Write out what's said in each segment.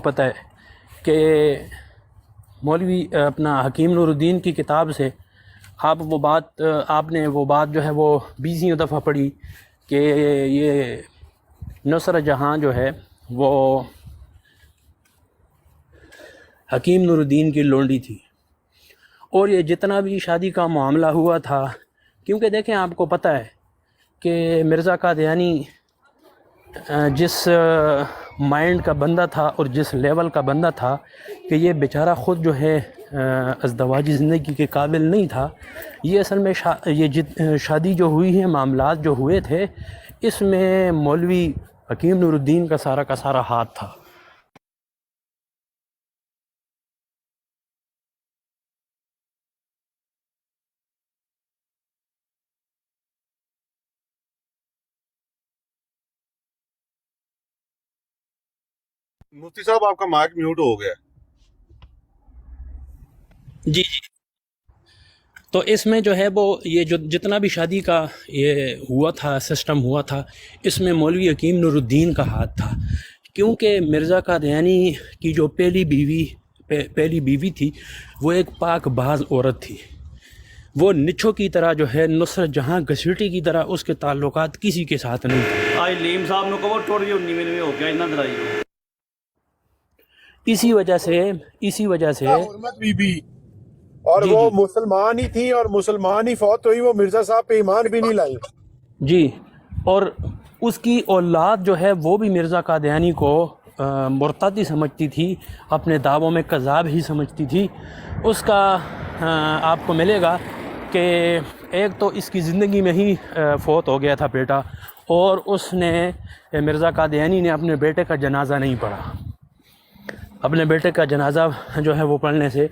پتہ ہے کہ مولوی اپنا حکیم نور الدین کی کتاب سے آپ نے وہ بات جو ہے وہ 20 دفعہ پڑھی کہ یہ نصرت جہاں جو ہے وہ حکیم نور الدین کی لونڈی تھی، اور یہ جتنا بھی شادی کا معاملہ ہوا تھا، کیونکہ دیکھیں آپ کو پتہ ہے کہ مرزا قادیانی جس مائنڈ کا بندہ تھا اور جس لیول کا بندہ تھا کہ یہ بیچارہ خود جو ہے ازدواجی زندگی کے قابل نہیں تھا، یہ اصل میں شادی جو ہوئی ہے، معاملات جو ہوئے تھے، اس میں مولوی حکیم نور الدین کا سارا ہاتھ تھا۔ مفتی صاحب آپ کا مائک میوٹ ہو گیا۔ جی تو اس میں جو ہے وہ یہ جو جتنا بھی شادی کا یہ ہوا تھا، سسٹم ہوا تھا، اس میں مولوی حکیم نور الدین کا ہاتھ تھا، کیونکہ مرزا قادیانی کی جو پہلی بیوی تھی وہ ایک پاک باز عورت تھی، وہ نچھو کی طرح جو ہے نصرت جہاں گھسیٹی کی طرح اس کے تعلقات کسی کے ساتھ نہیں تھے۔ آج لیم صاحب نے کہو ٹوٹ گئی 19 ہو گیا اتنا لڑائی ہو۔ اسی وجہ سے حرمت بی بی اور وہ مسلمان ہی تھی، اور مسلمان ہی فوت ہوئی، وہ مرزا صاحب پہ ایمان بھی نہیں لائی۔ جی، اور اس کی اولاد جو ہے وہ بھی مرزا قادیانی کو مرتد ہی سمجھتی تھی، اپنے دعووں میں کذاب ہی سمجھتی تھی۔ اس کا آپ کو ملے گا کہ ایک تو اس کی زندگی میں ہی فوت ہو گیا تھا بیٹا، اور اس نے مرزا قادیانی نے اپنے بیٹے کا جنازہ نہیں پڑھا، اپنے بیٹے کا جنازہ جو ہے وہ پڑھنے سے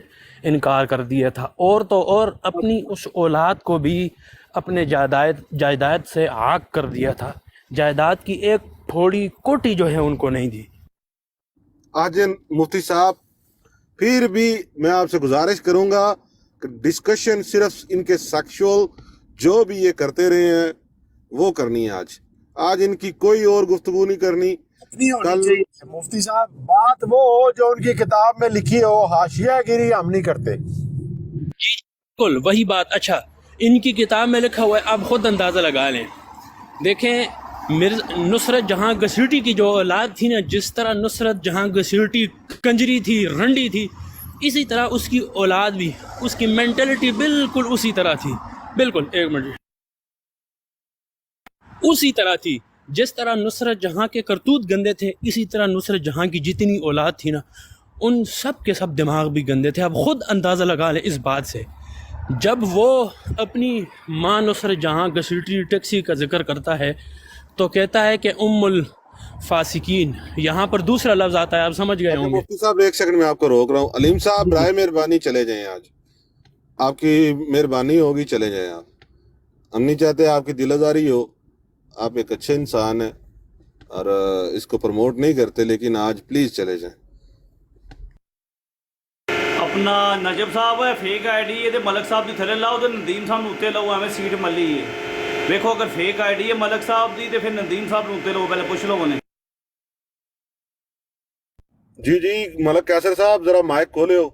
انکار کر دیا تھا، اور تو اور اپنی اس اولاد کو بھی اپنے جائیداد سے عاق کر دیا تھا، جائیداد کی ایک تھوڑی کوٹی جو ہے ان کو نہیں دی۔ آج مفتی صاحب پھر بھی میں آپ سے گزارش کروں گا کہ ڈسکشن صرف ان کے سیکشول جو بھی یہ کرتے رہے ہیں وہ کرنی ہے۔ آج ان کی کوئی اور گفتگو نہیں کرنی۔ مفتی صاحب بات وہ ہو جو ان کی کتاب میں لکھی ہو، حاشیہ گیری ہم نہیں کرتے۔ بالکل وہی بات۔ اچھا، ان کی کتاب میں لکھا ہوا ہے، آپ خود اندازہ لگا لیں۔ دیکھیں نصرت جہاں گھسیٹی کی جو اولاد تھی نا، جس طرح نصرت جہاں گھسیٹی کنجری تھی، رنڈی تھی، اسی طرح اس کی اولاد بھی، اس کی مینٹلٹی بالکل اسی طرح تھی، بالکل ایک منٹ، اسی طرح تھی۔ جس طرح نصرت جہاں کے کرتوت گندے تھے، اسی طرح نصرت جہاں کی جتنی اولاد تھی نا، ان سب کے سب دماغ بھی گندے تھے۔ اب خود اندازہ لگا لیں اس بات سے، جب وہ اپنی ماں نصرت جہاں گھسیٹی ٹیکسی کا ذکر کرتا ہے تو کہتا ہے کہ ام الفاسقین، یہاں پر دوسرا لفظ آتا ہے، آپ سمجھ گئے ہوں گے۔ مفتی صاحب ایک سیکنڈ میں آپ کو روک رہا ہوں۔ علیم صاحب برائے مہربانی چلے جائیں، آج آپ کی مہربانی ہوگی، چلے جائیں آپ۔ ہم نہیں چاہتے آپ کی دل آزاری ہو، آپ ایک اچھے انسان ہیں اور اس کو پروموٹ نہیں کرتے، لیکن آج پلیز چلے جائیں۔ اپنا نجب صاحب ہے فیک آئی ڈی ہے تے ملک صاحب دی تھلے لاؤ تے ندیم صاحب نوں اُتے لاؤ، ایویں سیٹ ملی ہے۔ ویکھو اگر فیک آئی ڈی ہے ملک صاحب دی تے پھر ندیم صاحب نوں اُتے لاؤ، پہلے پوچھ لو انہیں۔ جی ملک قیصر صاحب ذرا مائک کھولے ہو۔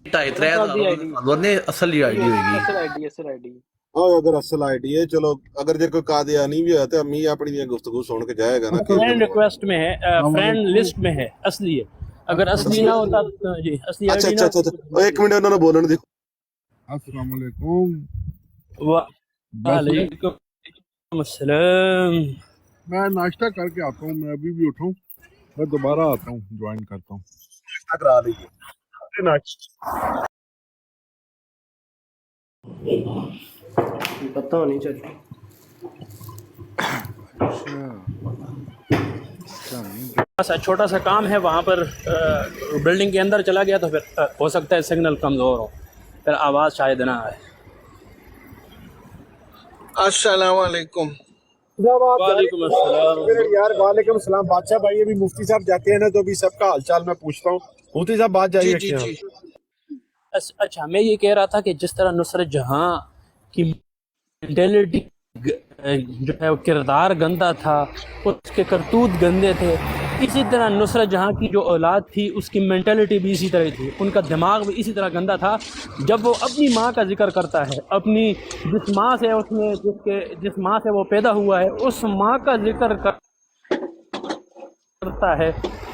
2.5 نے اصل آئی ڈی ہوگی، اصل آئی ڈی ہاں اگر اصل آئی ڈی ہے، چلو اگر جے کوئی قادیانی بھی ہے تو امی اپنی گفتگو سن کے جائے گا نا۔ فرینڈ ریکویسٹ میں ہے، فرینڈ لسٹ میں ہے، اصلی ہے۔ اگر اصلی نہ ہوتا جی اصلی آئی ڈی نہ اچھا ایک منٹ انہوں نے بولن دی۔ السلام علیکم۔ وعلیکم السلام۔ میں ناشتہ کر کے آتا ہوں، میں ابھی بھی اٹھوں، میں دوبارہ آتا ہوں، جوائن کرتا ہوں۔ کرا لیجیے۔ پتہ ہونی چاہیے۔ چھوٹا سا کام ہے وہاں پر، بلڈنگ کے اندر چلا گیا تو پھر ہو سکتا ہے سگنل کمزور ہو، پھر آواز شاید نہ آئے۔ السلام علیکم۔ وعلیکم السلام۔ یار وعلیکم السلام۔ بادشاہ بھائی ابھی مفتی صاحب جاتے ہیں نا تو ابھی سب کا حال چال میں پوچھتا ہوں۔ مفتی صاحب بات جاری رکھتے ہیں۔ اچھا، میں یہ کہہ رہا تھا کہ جس طرح نصرت جہاں کی مینٹلٹی جو ہے وہ کردار گندا تھا، اس کے کرتوت گندے تھے، اسی طرح نصرت جہاں کی جو اولاد تھی اس کی مینٹلٹی بھی اسی طرح تھی، ان کا دماغ بھی اسی طرح گندا تھا۔ جب وہ اپنی ماں کا ذکر کرتا ہے، اپنی جس ماں سے اس نے جس ماں سے وہ پیدا ہوا ہے اس ماں کا ذکر کرتا ہے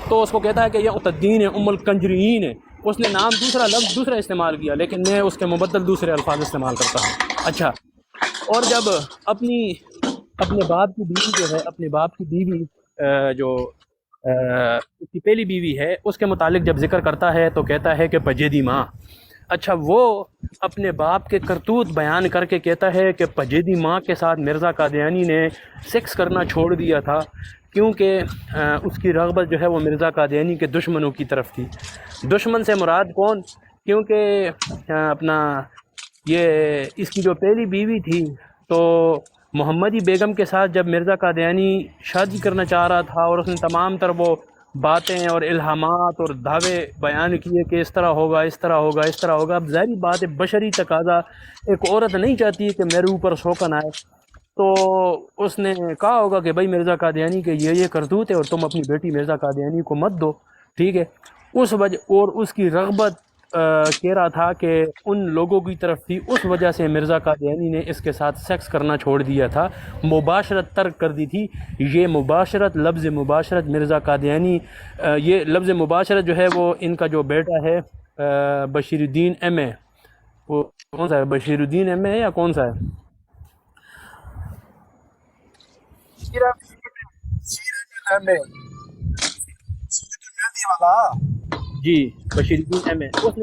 تو اس کو کہتا ہے کہ یہ اتدین ہے، ام الکنجرین ہے۔ اس نے نام دوسرا، لفظ دوسرا استعمال کیا، لیکن میں اس کے مبدل دوسرے الفاظ استعمال کرتا ہوں۔ اچھا، اور جب اپنے باپ کی بیوی جو ہے، اپنے باپ کی بیوی جو اس کی پہلی بیوی ہے، اس کے متعلق جب ذکر کرتا ہے تو کہتا ہے کہ پجیدی ماں۔ اچھا، وہ اپنے باپ کے کرتوت بیان کر کے کہتا ہے کہ پجیدی ماں کے ساتھ مرزا قادیانی نے سیکس کرنا چھوڑ دیا تھا کیونکہ اس کی رغبت جو ہے وہ مرزا قادیانی کے دشمنوں کی طرف تھی۔ دشمن سے مراد کون؟ کیونکہ یہ اس کی جو پہلی بیوی تھی تو محمدی بیگم کے ساتھ جب مرزا قادیانی شادی کرنا چاہ رہا تھا اور اس نے تمام تر وہ باتیں اور الہامات اور دعوے بیان کیے کہ اس طرح ہوگا، اس طرح ہوگا، اس طرح ہوگا، اب ظاہری بات ہے، بشری تقاضا، ایک عورت نہیں چاہتی کہ میرے اوپر شوقن آئے، تو اس نے کہا ہوگا کہ بھائی مرزا قادیانی کے یہ کرتوت ہے اور تم اپنی بیٹی مرزا قادیانی کو مت دو، ٹھیک ہے۔ اس وجہ اور اس کی رغبت کہہ رہا تھا کہ ان لوگوں کی طرف تھی، اس وجہ سے مرزا قادیانی نے اس کے ساتھ سیکس کرنا چھوڑ دیا تھا، مباشرت ترک کر دی تھی۔ یہ مباشرت، لفظ مباشرت مرزا قادیانی، یہ لفظ مباشرت جو ہے وہ ان کا جو بیٹا ہے بشیر الدین ایم اے، وہ کون سا ہے، بشیر الدین ایم اے یا کون سا ہے؟ جی، بشیر الدین ایم اے، اس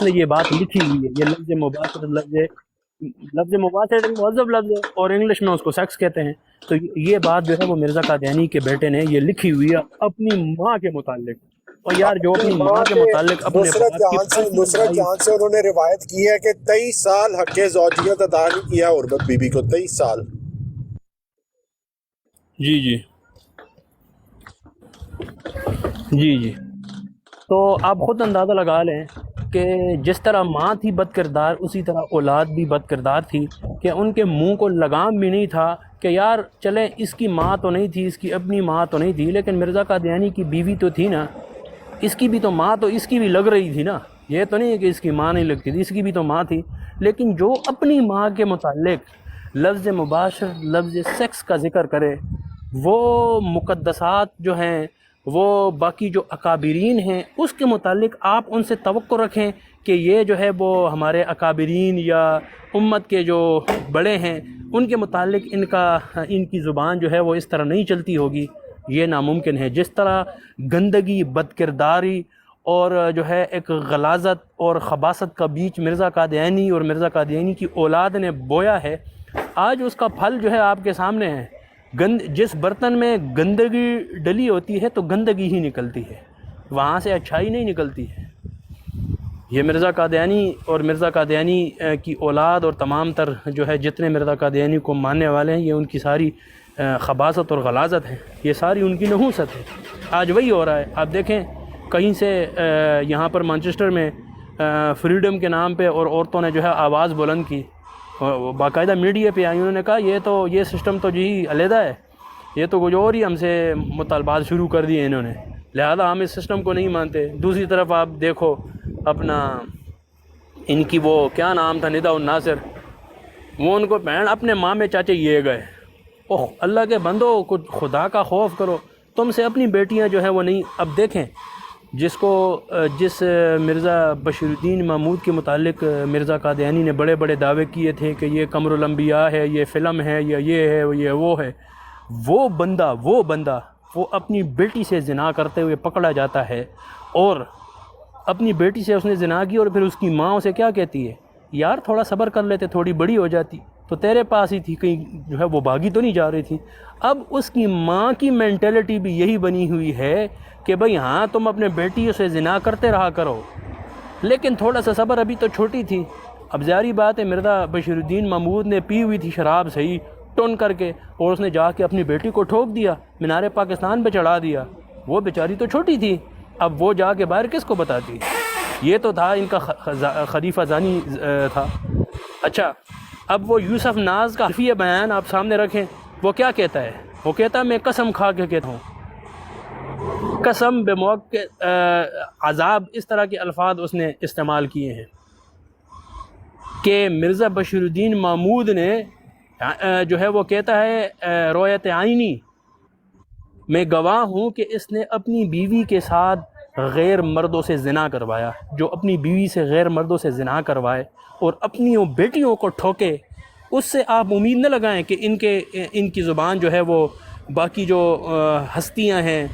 نے یہ بات لکھی ہوئی ہے۔ یہ لفظ مباشرت لفظ مباشرت مہذب لفظ ہے اور انگلش میں اس کو سیکس کہتے ہیں۔ تو یہ بات جو ہے وہ مرزا قادیانی کے بیٹے نے یہ لکھی ہوئی ہے اپنی ماں کے متعلق۔ اور یار جو اپنی ماں کے متعلق اپنے نصرت جہاں سے انہوں نے روایت کی ہے کہ 23 سال حق زوجیت ادا نہیں کیا عربت بی بی کو، 23 سال۔ جی تو آپ خود اندازہ لگا لیں کہ جس طرح ماں تھی بد کردار، اسی طرح اولاد بھی بد کردار تھی کہ ان کے منہ کو لگام بھی نہیں تھا کہ یار چلیں اس کی ماں تو نہیں تھی، اس کی اپنی ماں تو نہیں تھی، لیکن مرزا قادیانی کی بیوی تو تھی نا، اس کی بھی تو ماں تو اس کی بھی لگ رہی تھی نا، یہ تو نہیں ہے کہ اس کی ماں نہیں لگتی تھی، اس کی بھی تو ماں تھی۔ لیکن جو اپنی ماں کے متعلق لفظ مباشر، لفظ سیکس کا ذکر کرے، وہ مقدسات جو ہیں، وہ باقی جو اکابرین ہیں اس کے متعلق آپ ان سے توقع رکھیں کہ یہ جو ہے وہ ہمارے اکابرین یا امت کے جو بڑے ہیں ان کے متعلق ان کی زبان جو ہے وہ اس طرح نہیں چلتی ہوگی، یہ ناممکن ہے۔ جس طرح گندگی، بدکرداری اور جو ہے ایک غلاظت اور خباثت کا بیچ مرزا قادیانی اور مرزا قادیانی کی اولاد نے بویا ہے، آج اس کا پھل جو ہے آپ کے سامنے ہے۔ جس برتن میں گندگی ڈلی ہوتی ہے تو گندگی ہی نکلتی ہے، وہاں سے اچھائی نہیں نکلتی ہے۔ یہ مرزا قادیانی اور مرزا قادیانی کی اولاد اور تمام تر جو ہے جتنے مرزا قادیانی کو ماننے والے ہیں، یہ ان کی ساری خباثت اور غلاظت ہے، یہ ساری ان کی نحوست ہے۔ آج وہی ہو رہا ہے، آپ دیکھیں کہیں سے یہاں پر مانچسٹر میں فریڈم کے نام پہ اور عورتوں نے جو ہے آواز بلند کی، باقاعدہ میڈیا پہ آئی، انہوں نے کہا یہ سسٹم تو جی علیحدہ ہے، یہ تو کچھ اور ہی ہم سے مطالبات شروع کر دیے انہوں نے، لہذا ہم اس سسٹم کو نہیں مانتے۔ دوسری طرف آپ دیکھو اپنا ان کی وہ کیا نام تھا، ندا الناصر، وہ ان کو بہن اپنے ماں میں چاچے یہ گئے۔ اوہ اللہ کے بندو، کچھ خدا کا خوف کرو، تم سے اپنی بیٹیاں جو ہے وہ نہیں۔ اب دیکھیں جس مرزا بشیر الدین محمود کے متعلق مرزا قادیانی نے بڑے بڑے دعوے کیے تھے کہ یہ قمر الانبیاء ہے، یہ فلم ہے، یا یہ ہے، یہ وہ ہے، وہ بندہ وہ اپنی بیٹی سے زنا کرتے ہوئے پکڑا جاتا ہے، اور اپنی بیٹی سے اس نے زنا کی، اور پھر اس کی ماں اسے کیا کہتی ہے، یار تھوڑا صبر کر لیتے، تھوڑی بڑی ہو جاتی تو تیرے پاس ہی تھی، کہیں جو ہے وہ بھاگی تو نہیں جا رہی تھی۔ اب اس کی ماں کی مینٹلٹی بھی یہی بنی ہوئی ہے کہ بھئی ہاں تم اپنے بیٹیوں سے زنا کرتے رہا کرو، لیکن تھوڑا سا صبر، ابھی تو چھوٹی تھی۔ اب ظاہری بات ہے مرزا بشیر الدین محمود نے پی ہوئی تھی شراب صحیح ٹون کر کے، اور اس نے جا کے اپنی بیٹی کو ٹھوک دیا، مینار پاکستان پہ چڑھا دیا۔ وہ بیچاری تو چھوٹی تھی، اب وہ جا کے باہر کس کو بتاتی؟ یہ تو تھا ان کا خلیفہ زانی تھا۔ اچھا، اب وہ یوسف ناز کا حرفیہ بیان آپ سامنے رکھیں، وہ کیا کہتا ہے؟ وہ کہتا ہے میں قسم کھا کے کہتا ہوں قسم بے موقع عذاب، اس طرح کے الفاظ اس نے استعمال کیے ہیں کہ مرزا بشیر الدین محمود نے جو ہے وہ کہتا ہے رویت عینی، میں گواہ ہوں کہ اس نے اپنی بیوی کے ساتھ غیر مردوں سے زنا کروایا، جو اپنی بیوی سے غیر مردوں سے زنا کروائے اور اپنی بیٹیوں کو ٹھوکے، اس سے آپ امید نہ لگائیں کہ ان کی زبان جو ہے وہ باقی جو ہستیاں ہیں،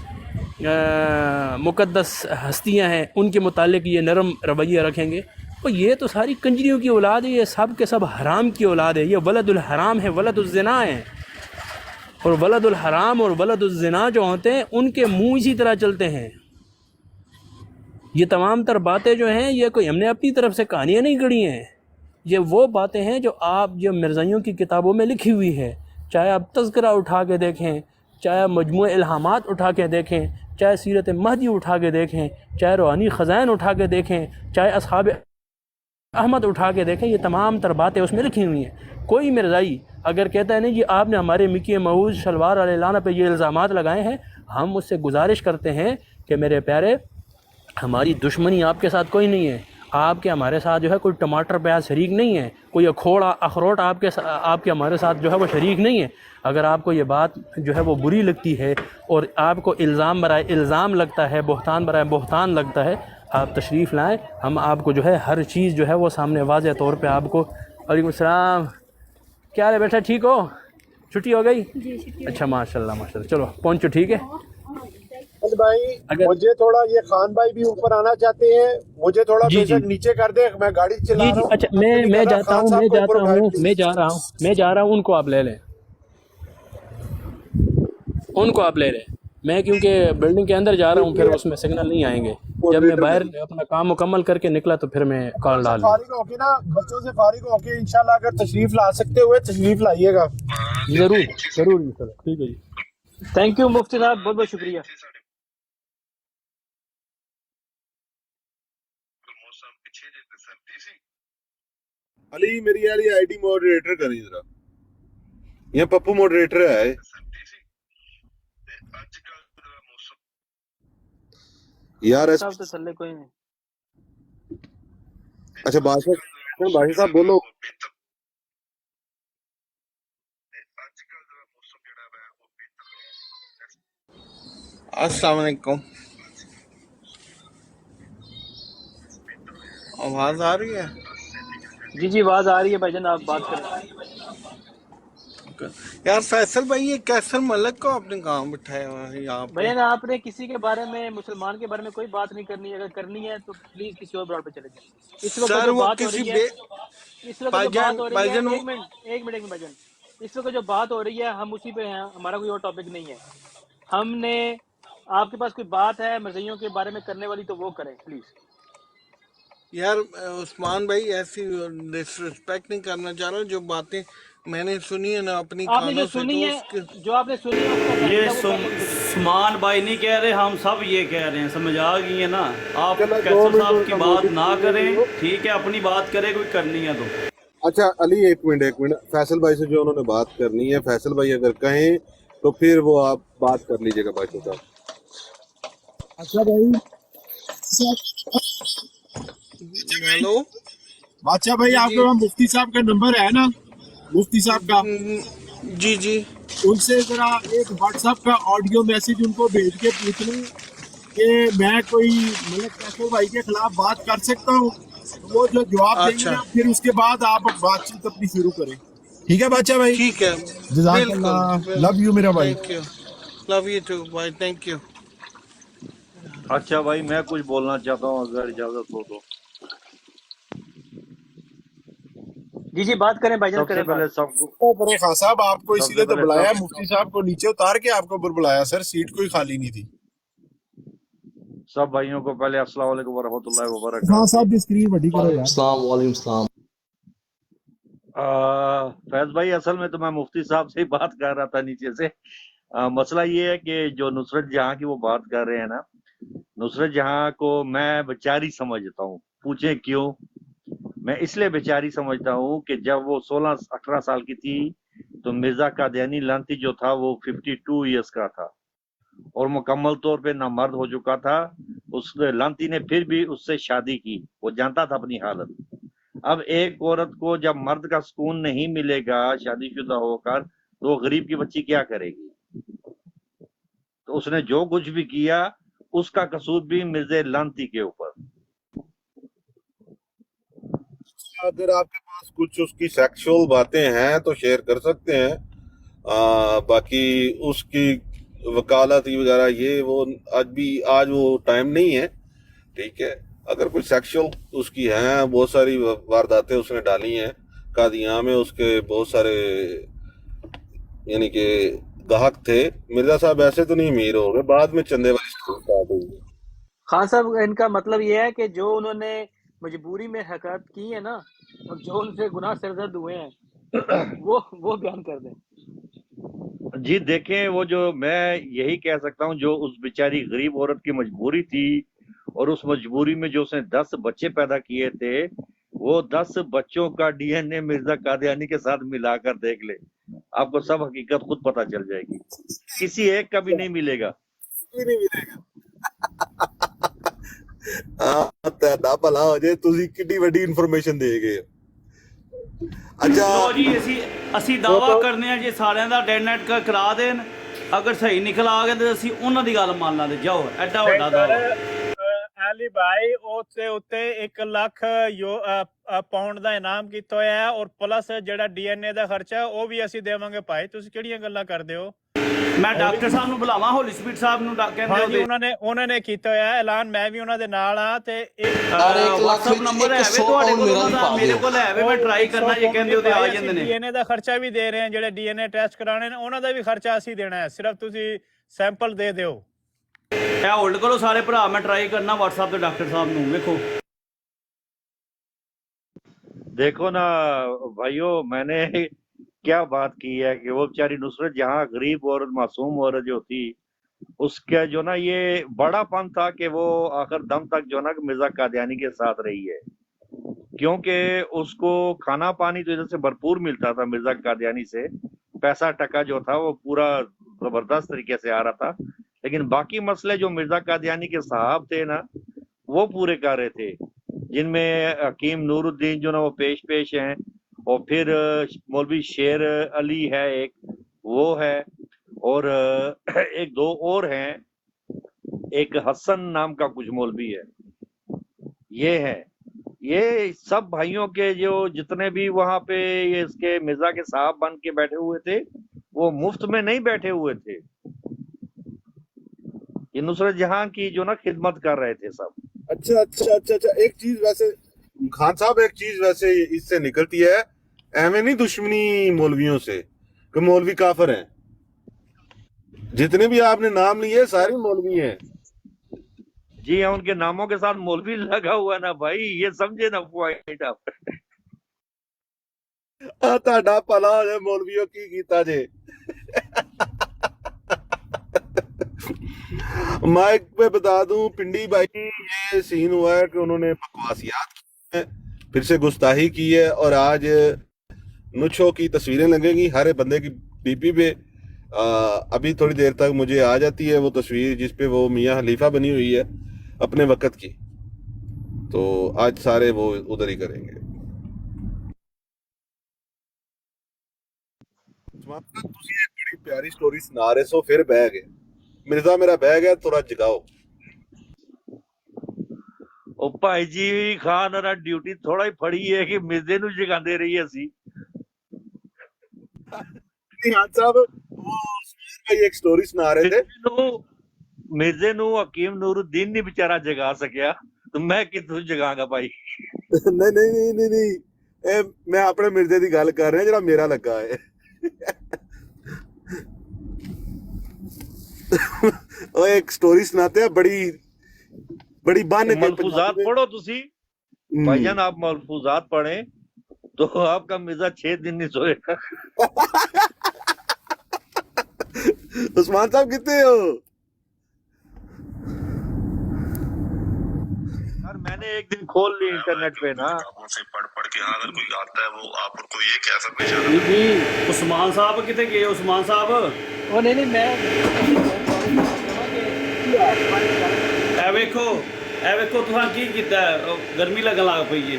مقدس ہستیاں ہیں، ان کے متعلق یہ نرم رویہ رکھیں گے۔ اور یہ تو ساری کنجریوں کی اولاد ہے، یہ سب کے سب حرام کی اولاد ہے، یہ ولد الحرام ہے، ولد الزنا ہے۔ اور ولد الحرام اور ولد الزنا جو ہوتے ہیں ان کے منہ اسی طرح چلتے ہیں۔ یہ تمام تر باتیں جو ہیں یہ کوئی ہم نے اپنی طرف سے کہانیاں نہیں گڑھی ہیں، یہ وہ باتیں ہیں جو مرزائیوں کی کتابوں میں لکھی ہوئی ہے، چاہے آپ تذکرہ اٹھا کے دیکھیں، چاہے مجموع الہامات اٹھا کے دیکھیں، چاہے سیرت مہدی اٹھا کے دیکھیں، چاہے روحانی خزائن اٹھا کے دیکھیں، چاہے اصحاب احمد اٹھا کے دیکھیں، یہ تمام تر باتیں اس میں لکھی ہوئی ہیں۔ کوئی مرزائی اگر کہتا ہے نہیں جی آپ نے ہمارے مکی معوذ شلوار علیہ لعنہ پہ یہ الزامات لگائے ہیں، ہم اس سے گزارش کرتے ہیں کہ میرے پیارے، ہماری دشمنی آپ کے ساتھ کوئی نہیں ہے، آپ کے ہمارے ساتھ جو ہے کوئی ٹماٹر پیاز شریک نہیں ہے، کوئی اخروٹ آپ کے ہمارے ساتھ جو ہے وہ شریک نہیں ہے۔ اگر آپ کو یہ بات جو ہے وہ بری لگتی ہے اور آپ کو الزام برائے الزام لگتا ہے، بہتان برائے بہتان لگتا ہے، آپ تشریف لائیں، ہم آپ کو جو ہے ہر چیز جو ہے وہ سامنے واضح طور پہ آپ کو۔ وعلیکم السلام، کیا حال ہے بیٹا، ٹھیک ہو؟ چھٹی ہو گئی؟ جی چھٹی۔ اچھا ماشاء اللہ ماشاء اللہ، چلو پہنچو، ٹھیک ہے۔ بھائی مجھے تھوڑا یہ خان بھائی بھی اوپر آنا چاہتے ہیں، مجھے تھوڑا بے شک نیچے کر دے، میں گاڑی چلا رہا ہوں۔ اچھا میں جاتا ہوں میں جا رہا ہوں، ان کو آپ لے لیں، ان کو آپ لے لیں، میں کیونکہ بلڈنگ کے اندر جا رہا ہوں، پھر اس میں سگنل نہیں آئیں گے، جب میں باہر اپنا کام مکمل کر کے نکلا تو پھر میں کال ڈال لوں۔ فارغ ہو کے نا، بچوں سے فارغ ہو کے انشاءاللہ اگر تشریف لا سکتے ہوئے تشریف لائیے گا۔ ضرور ضرور انشاءاللہ، ٹھیک ہے جی، تھینک یو مفتی صاحب، بہت بہت شکریہ۔ علی میری یار یہ آئی ڈی ماڈریٹر کریں ذرا، یہ پپو ماڈریٹر ہے یار صاحب تو چلے کوئی نہیں۔ اچھا بادشاہ صاحب بولو۔ السلام علیکم، آواز آ رہی ہے؟ جی جی آواز آ رہی ہے بھائی جان، آپ بات کریں۔ یار فیصل بھائی، یہ کیسر ملک کو آپ نے کہاں بٹھایا ہوا ہے یہاں پہ؟ بھائی جان آپ نے کسی کے بارے میں، مسلمان کے بارے میں کوئی بات نہیں کرنی ہے، اگر کرنی ہے تو پلیز کسی اور براڈ پہ چلے جائیں۔ اس وقت سر جو وہ بات ہو کسی رہی ہے، بھائی جان ایک منٹ بھائی جان، اس وقت جو بات ہو رہی ہے ہم اسی پہ ہیں، ہمارا کوئی اور ٹاپک نہیں ہے۔ ہم نے، آپ کے پاس کوئی بات ہے مرزائیوں کے بارے میں کرنے والی تو وہ کریں پلیز۔ یار عثمان بھائی ایسی ڈس رسپیکٹ نہیں کرنا چاہ رہا، جو باتیں میں نے سنی ہے نا اپنی آپ نے جو کانوں سے، سنی تو ہے، اس کے جو آپ نے سنی ہے اس کا یہ فیصلہ وہ پہلے خود کریں۔ سمان بھائی نہیں کہہ رہے، ہم سب یہ کہہ رہے ہیں، سمجھ آ گئی ہے نا؟ آپ چلو کیسر صاحب کی بات نہ کریں، ٹھیک ہے، اپنی بات کریں، کوئی کرنی ہے تو۔ اچھا علی ایک منٹ فیصل بھائی سے جو انہوں نے بات کرنی ہے، فیصل بھائی اگر کہیں تو پھر وہ آپ بات کر لیجیے گا بادشاہ صاحب۔ اچھا بھائی، ہیلو بادشاہ بھائی جی آپ جی کے پاس مفتی صاحب کا نمبر ہے نا، مفتی صاحب کا؟ جی جی ان سے ذرا ایک واٹس ایپ کا آڈیو میسج ان کو بھیج کے پوچھ لیں کہ میں کوئی ملک کیسر بھائی کے خلاف بات کر سکتا ہوں، تو وہ جو جواب دیں گے اچھا نا، پھر اس کے بعد آپ بات چیت اپنی شروع کریں۔ ٹھیک ہے بادشاہ بھائی، ٹھیک ہے، جزاک بالکل اللہ، لو یو میرا بھائی۔ Thank you, love you too بھائی، تھینک یو۔ اچھا بھائی میں کچھ بولنا چاہتا ہوں اگر اجازت ہو تو۔ جی جی بات کریں بھائی جان، سب سے کریں پہلے بات۔ سب کو برے خان صاحب آپ کو اسی سب سے لیے تو پہلے بلایا، سب مفتی صاحب کو نیچے اتار کے آپ کو بلایا سر، سیٹ کوئی خالی نہیں تھی۔ سب بھائیوں کو پہلے السلام علیکم ورحمۃ اللہ خان وبرکاتہ۔ صاحب کی اسکرین بڑی کرو یار۔ السلام وعلیکم السلام۔ فیض بھائی اصل میں تو میں مفتی صاحب سے ہی بات کر رہا تھا نیچے سے۔ مسئلہ یہ ہے کہ جو نصرت جہاں کی وہ بات کر رہے ہیں نا، نصرت جہاں کو میں بیچاری سمجھتا ہوں، پوچھیں کیوں؟ میں اس لیے بیچاری سمجھتا ہوں کہ جب وہ 16-18 سال کی تھی تو مرزا قادیانی لانتی جو تھا وہ 52 ایئرس کا تھا، اور مکمل طور پہ نامرد ہو چکا تھا، اس لانتی نے پھر بھی اس سے شادی کی، وہ جانتا تھا اپنی حالت۔ اب ایک عورت کو جب مرد کا سکون نہیں ملے گا شادی شدہ ہو کر، تو وہ غریب کی بچی کیا کرے گی؟ تو اس نے جو کچھ بھی کیا اس کا قصور بھی مرزا لانتی کے اوپر۔ اگر آپ کے پاس کچھ اس کی سیکشول باتیں ہیں تو شیئر کر سکتے ہیں، باقی اس کی وکالت وغیرہ یہ وہ آج وہ ٹائم نہیں ہے، ٹھیک ہے۔ اگر کوئی سیکشول اس کی ہیں، بہت ساری وارداتیں اس نے ڈالی ہیں قادیاں میں، اس کے بہت سارے یعنی کہ گاہک تھے۔ مرزا صاحب ایسے تو نہیں امیر ہو گئے، بعد میں چندے والی اسٹوری اسٹارٹ ہوئی ہے۔ خان صاحب ان کا مطلب یہ ہے کہ جو انہوں نے مجبوری میں حرکات کی ہے نا، اور جو ان سے گناہ سرزد ہوئے ہیں وہ بیان کر دیں۔ جی دیکھیں، وہ جو میں یہی کہہ سکتا ہوں، جو اس بیچاری غریب عورت کی مجبوری تھی، اور اس مجبوری میں جو اس نے 10 بچے پیدا کیے تھے، وہ 10 بچوں کا ڈی این اے مرزا قادیانی کے ساتھ ملا کر دیکھ لے، آپ کو سب حقیقت خود پتہ چل جائے گی، کسی ایک کا بھی نہیں ملے گا۔ بھی نہیں ملے گا۔ تیرا بھلا ہو جائے، تسی کتنی بڑی انفارمیشن دے گئے۔ اچھا لو جی اسی دعویٰ کرنے ہیں جی سارے دا ڈیڈ نیٹ کا کرا دین، اگر صحیح نکل آ گئے تو اسی انہوں دی گل مان لاں جاؤ، ایڈا وڈا دعویٰ۔ علی بھائی اوتے اوتے 1 لاکھ پاؤنڈ دا انعام کیتا ہویا ہے، اور پلس جڑا ڈی این اے دا خرچہ ہے وہ بھی اسی دیواں گے بھائی، تسی کیڑیاں گلاں کردے ہو؟ میں ڈاکٹر صاحب نو بلاواں، ہولی سپیڈ صاحب نو کہندے ہاں جی، ہو انہوں نے کیتا ہویا ہے اعلان، میں بھی انہاں دے نال ہاں، تے واٹس ایپ نمبر ہے تواڈے کول، میرے کول ہے، میں ٹرائی کرنا جے کہندے ہو تے آ جاندے نے۔ ڈی این اے دا خرچہ بھی دے رہے ہیں، جڑے ڈی این اے ٹیسٹ کرانے نے انہاں دا بھی خرچہ اسی دینا ہے، صرف تسی سیمپل دے دیو۔ اے ہولڈ کرو سارے بھرا، میں ٹرائی کرنا واٹس ایپ تے ڈاکٹر صاحب نو، ویکھو۔ دیکھو نا بھائیو، میں نے کیا بات کی ہے کہ وہ بیچاری نصرت جہاں غریب عورت، معصوم عورت جو تھی، اس کا جو نا یہ بڑا پن تھا کہ وہ آخر دم تک جو نا مرزا قادیانی کے ساتھ رہی ہے، کیونکہ اس کو کھانا پانی تو ادھر سے بھرپور ملتا تھا، مرزا قادیانی سے پیسہ ٹکا جو تھا وہ پورا زبردست طریقے سے آ رہا تھا، لیکن باقی مسئلے جو مرزا قادیانی کے صاحب تھے نا وہ پورے کر رہے تھے، جن میں حکیم نور الدین جو نا وہ پیش ہیں، اور پھر مولوی شیر علی ہے ایک، وہ ہے، اور ایک دو اور ہیں، ایک حسن نام کا کچھ مولوی ہے، یہ ہے۔ یہ سب بھائیوں کے جو جتنے بھی وہاں پہ یہ اس کے مرزا کے صاحب بن کے بیٹھے ہوئے تھے، وہ مفت میں نہیں بیٹھے ہوئے تھے، یہ نصرت جہاں کی جو نا خدمت کر رہے تھے سب۔ اچھا ایک چیز ویسے خان صاحب، ایک چیز ویسے اس سے نکلتی ہے، ایویں نہیں دشمنی مولویوں سے کہ مولوی کافر ہیں، جتنے بھی آپ نے نام لیے سارے مولوی ہیں۔ جی ہاں، ان کے ناموں کے ساتھ مولوی لگا ہوا نا بھائی، یہ سمجھے نا پوائنٹ آپ۔ تہاڈا بھلا ہو جائے، مولویوں کی کیتا جے۔ مائک پہ بتا دوں پنڈی بھائی، یہ سین ہوا ہے کہ انہوں نے بکواسیات کی ہیں، پھر سے گستاخی کی ہے، اور آج نچھو کی تصویریں لگیں گی ہر بندے کی ڈی پی پہ۔ ابھی تھوڑی دیر تک مجھے آ جاتی ہے وہ تصویر جس پہ وہ میاں خلیفہ بنی ہوئی ہے اپنے وقت کی، تو آج سارے وہ ادھر ہی کریں گے۔ تسی ایک بڑی پیاری سٹوری سنا رہے سو، پھر بہ گئے، مرزا میرا بہ گیا، تھوڑا جگاؤ۔ او بھائی جی، خان اور ڈیوٹی تھوڑا ہی پڑی ہے کہ مرزے نو جگاندے رہی اسی۔ خان صاحب وہ ایک سٹوری سنا رہے تھے، مرزے نو حکیم نور الدین نہیں بیچارہ جگا سکیا، تو میں کتوں جگاں گا بھائی؟ نہیں، میں اپنے مرزے دی گل کر رہا جڑا میرا لگا ہے۔ وہ ایک سٹوری سناتے ہیں، بڑی بان کے ملفوظات پڑھو تسی بھائی جان، آپ ملفوظات پڑھیں تو آپ کا مرزا 6 دن نہیں سوئے گا۔ عثمان صاحب کتنے ہو؟ یار میں نے ایک دن کھول لی انٹرنیٹ پہ نا، سے پڑھ کے، اگر کوئی آتا ہے وہ آپ ان کو یہ کہہ سکتے ہیں۔ جی عثمان صاحب کتے گئے؟ عثمان صاحب وہ نہیں میں ਇਹ ਵੇਖੋ ਤੁਸੀਂ ਕੀ ਕੀਤਾ ਹੈ, ਗਰਮੀ ਲੱਗਣ ਲੱਗ ਪਈ ਹੈ।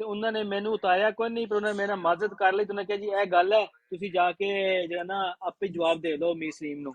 ਤੇ ਉਹਨਾਂ ਨੇ ਮੈਨੂੰ ਉਤਾਰਿਆ ਕੋਈ ਨਹੀਂ, ਪਰ ਉਹਨਾਂ ਨੇ ਮੇਰਾ ਮਦਦ ਕਰ ਲਈ। ਤੇ ਉਹਨਾਂ ਕਿਹਾ ਜੀ ਇਹ ਗੱਲ ਹੈ, ਤੁਸੀਂ ਜਾ ਕੇ ਜਿਹੜਾ ਨਾ ਆਪੇ ਜਵਾਬ ਦੇ ਦਿਓ ਮੀਰ ਸਲੀਮ ਨੂੰ।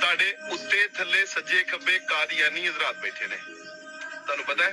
ਤੁਹਾਡੇ ਉੱਤੇ ਥੱਲੇ ਸੱਜੇ ਖੱਬੇ ਕਾਦੀਆਨੀ ਹਜ਼ਰਤ ਬੈਠੇ ਨੇ, ਤੁਹਾਨੂੰ ਪਤਾ ਹੈ?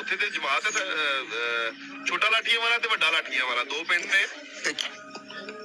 ਉੱਥੇ ਤੇ ਜਮਾਤ ਹੈ, ਛੋਟਾ ਲਾਠੀਆਂ ਵਾਲਾ ਤੇ ਵੱਡਾ ਲਾਠੀਆਂ ਵਾਲਾ, ਦੋ ਪਿੰਡ ਨੇ।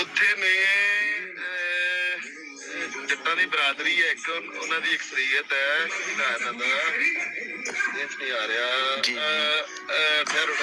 ਉੱਥੇ ਨੇ ਜੱਟਾਂ ਦੀ ਬਰਾਦਰੀ ਹੈ ਇੱਕ, ਉਹਨਾਂ ਦੀ ਅਕਸਰੀਅਤ ਹੈ, ਇਹਨਾਂ ਦਾ ਨਹੀਂ ਆ ਰਿਹਾ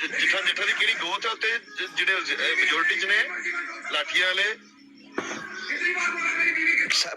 ਜਿੱਠਾ ਦੀ ਕਿਹੜੀ ਗੋਤ ਹੈ ਉੱਤੇ ਜਿਹੜੇ ਮੈਜੋਰਿਟੀ ਚ ਨੇ ਲਾਠੀਆਂ ਵਾਲੇ?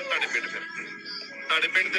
ਤੁਹਾਡੇ ਪਿੰਡ, ਫਿਰ ਤੁਹਾਡੇ ਪਿੰਡ ਦੇ।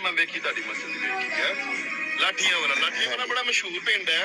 ਮੈਂ ਵੇਖੀ ਤੁਹਾਡੀ ਮਸਜਿਦ ਵੇਖੀ ਗਿਆ। ਲਾਠੀਆਂ ਵਾਲਾ ਬੜਾ ਮਸ਼ਹੂਰ ਪਿੰਡ ਹੈ,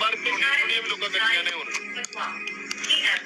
ਬਾਹਰ ਕਲੋਨੀਆਂ ਵੀ ਲੋਕਾਂ ਕੱਟੀਆਂ ਨੇ ਹੁਣ।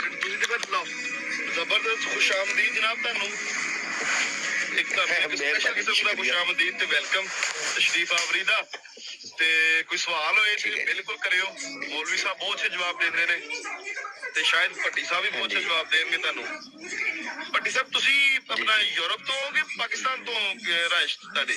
ਪਿੰਡ ਤੁਸੀਂ ਤੇ ਕੱਟ ਲਾਓ। ਜ਼ਬਰਦਸਤ ਖੁਸ਼ਾਮਦੀਦ ਜਨਾਬ ਤੁਹਾਨੂੰ, ਇੱਕ ਸਪੈਸ਼ਲ ਕਿਸਮ ਦਾ ਖੁਸ਼ਾਮਦੀਦ ਤੇ ਵੈਲਕਮ ਤਸ਼ਰੀਫ ਆਵਰੀ ਦਾ। ਤੇ ਕੋਈ ਸਵਾਲ ਹੋਏ ਤੇ ਬਿਲਕੁਲ ਕਰਿਓ, ਮੌਲਵੀ ਸਾਹਿਬ ਬਹੁਤ ਅੱਛੇ ਜਵਾਬ ਦਿੰਦੇ ਨੇ, ਤੇ ਸ਼ਾਇਦ ਭੱਟੀ ਸਾਹਿਬ ਵੀ ਬਹੁਤ ਅੱਛੇ ਜਵਾਬ ਦੇਣਗੇ ਤੁਹਾਨੂੰ। ਭੱਟੀ ਸਾਹਿਬ ਤੁਸੀਂ ਆਪਣਾ ਯੂਰਪ ਤੋਂ ਹੋ ਕਿ ਪਾਕਿਸਤਾਨ ਤੋਂ ਰਾਇਸ਼ ਤੁਹਾਡੇ?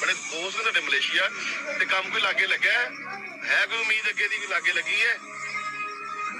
ਬੜੇ ਦੋਸਤ ਨੇ ਤੁਹਾਡੇ ਮਲੇਸ਼ੀਆ, ਤੇ ਕੰਮ ਕੋਈ ਲਾਗੇ ਲੱਗਾ ਹੈ ਕੋਈ ਉਮੀਦ ਅੱਗੇ ਦੀ ਵੀ ਲਾਗੇ ਲੱਗੀ ਹੈ?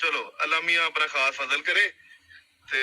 ਚਲੋ ਅੱਲਾ ਮੀਆਂ ਆਪਣਾ ਖਾਸ ਫਜ਼ਲ ਕਰੇ। ਤੇ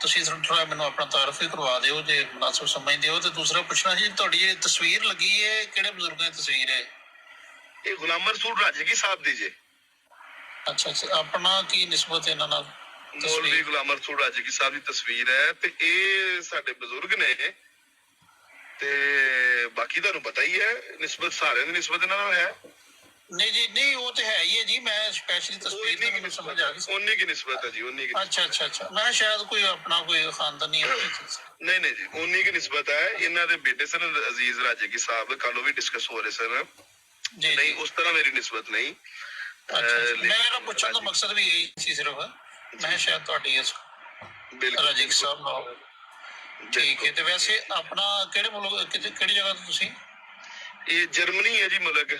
ਤੁਸੀਂ ਥੋੜਾ ਮੈਨੂੰ ਆਪਣਾ ਤਾਰਫ ਹੀ ਕਰਵਾ ਦਿਓ ਜੇ ਮੁਨਾਸਬ ਸਮਝਦੇ ਹੋ। ਤੇ ਦੂਸਰਾ ਪੁੱਛਣਾ ਸੀ, ਤੁਹਾਡੀ ਇਹ ਤਸਵੀਰ ਲੱਗੀ ਹੈ ਕਿਹੜੇ ਬਜ਼ੁਰਗਾਂ ਦੀ ਤਸਵੀਰ ਹੈ? ਇਹ ਗੁਲਾਮ ਰਸੂਲ ਰਾਜਗੀ ਸਾਹਿਬ ਦੀ ਜੇ। ਅੱਛਾ ਅੱਛਾ, ਆਪਣਾ ਕੀ ਨਿਸਬਤ ਹੈ ਇਹਨਾਂ ਨਾਲ? ਮੌਲਵੀ ਗੁਲਾਮ ਰਸੂਲ ਰਾਜਗੀ ਸਾਹਿਬ ਦੀ ਤਸਵੀਰ ਹੈ ਤੇ ਇਹ ਸਾਡੇ ਬਜ਼ੁਰਗ ਨੇ ਤੇ ਬਾਕੀ ਤੁਹਾਨੂੰ ਪਤਾ ਹੀ ਹੈ ਨਿਸਬਤ ਸਾਰਿਆਂ ਦੀ ਨਿਸਬਤ ਇਹਨਾਂ ਨਾਲ ਹੈ। ਨਹੀਂ ਜੀ ਨਹੀਂ, ਉਹ ਤੇ ਹੈ ਹੀ ਹੈ ਜੀ, ਮੈਂ ਸਪੈਸ਼ਲੀ ਤਸਵੀਰ ਤੇ ਮੈਨੂੰ ਸਮਝ ਆ ਗਈ। ਉਨੀ ਕੀ ਨਿਸਬਤ ਹੈ ਜੀ, ਉਨੀ ਕੀ। ਅੱਛਾ ਅੱਛਾ ਅੱਛਾ, ਮੈਂ ਸ਼ਾਇਦ ਕੋਈ ਆਪਣਾ ਕੋਈ ਖਾਨਦਾਨੀ ਨਹੀਂ ਨਹੀਂ ਜੀ, ਉਨੀ ਕੀ ਨਿਸਬਤ ਹੈ। ਇਹਨਾਂ ਦੇ ਬੇਟੇ ਸਨ ਅਜ਼ੀਜ਼ ਰਾਜਗੀ ਸਾਹਿਬ, ਕੱਲ ਉਹ ਵੀ ਡਿਸਕਸ ਹੋ ਰਹੇ ਸਨ। ਨਹੀਂ ਉਸ ਤਰ੍ਹਾਂ ਮੇਰੀ ਨਿਸਬਤ ਨਹੀਂ। ਮੇਰਾ ਪੁੱਛਣ ਦਾ ਮਕਸਦ ਵੀ ਇਹੀ ਸੀ ਸਿਰਫ, ਮੈਂ ਸ਼ਾਇਦ ਤੁਹਾਡੀ ਇਸ ਰਾਜਗੀ ਸਾਹਿਬ ਨਾਲ ਠੀਕ ਹੈ। ਤੇ ਵੈਸੇ ਆਪਣਾ ਕਿਹੜੇ ਮੁਲਕ ਕਿਹੜੀ ਜਗ੍ਹਾ ਤੋਂ ਤੁਸੀਂ? ਇਹ ਜਰਮਨੀ ਹੈ ਜੀ ਮੁਲਕ,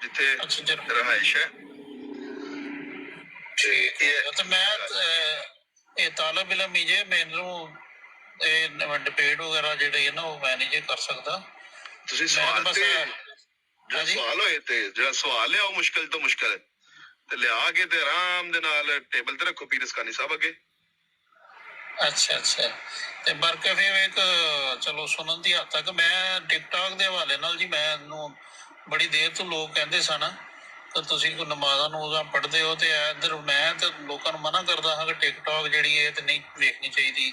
ਜਿੱਥੇ ਰਹਾਇਸ਼ ਹੈ। ਤੇ ਮੈਂ ਇਹ ਤਾਲਬ ਇਲਮ ਹੀ ਜੇ, ਮੈਨੂੰ ਇਹ ਡਿਬੇਟ ਵਗੈਰਾ ਜਿਹੜੇ ਹੈ ਨਾ ਉਹ ਮੈਂ ਨਹੀਂ ਜੇ ਕਰ ਸਕਦਾ। ਤੁਸੀਂ ਸਵਾਲ ਸਵਾਲ ਹੋਏ ਤੇ ਜਿਹੜਾ ਸਵਾਲ ਹੈ ਉਹ ਮੁਸ਼ਕਿਲ ਤੋਂ ਮੁਸ਼ਕਿਲ ਤੇ ਲਿਆ ਕੇ ਤੇ ਆਰਾਮ ਦੇ ਨਾਲ ਟੇਬਲ ਤੇ ਰੱਖੋ ਪੀਰ ਹਸਾਨੀ ਸਾਹਿਬ ਅੱਗੇ। ਅੱਛਾ ਅੱਛਾ, ਤੇ ਬਰਕੇ ਫਿਰ ਇੱਕ ਚਲੋ ਸੁਣਨ ਦੀ ਹੱਦ ਤੱਕ ਮੈਂ ਟਿਕਟੌਕ ਦੇ ਹਵਾਲੇ ਨਾਲ ਜੀ, ਮੈਨੂੰ ਬੜੀ ਦੇਰ ਤੋਂ ਲੋਕ ਕਹਿੰਦੇ ਸਨ ਕਿ ਤੁਸੀਂ ਕੋਈ ਨਮਾਜ਼ਾਂ ਨੂਜ਼ਾਂ ਪੜ੍ਹਦੇ ਹੋ ਤੇ ਇੱਧਰ ਮੈਂ ਤੇ ਲੋਕਾਂ ਨੂੰ ਮਨਾ ਕਰਦਾ ਹਾਂ ਕਿ ਟਿਕਟੌਕ ਜਿਹੜੀ ਹੈ ਤੇ ਨਹੀਂ ਵੇਖਣੀ ਚਾਹੀਦੀ।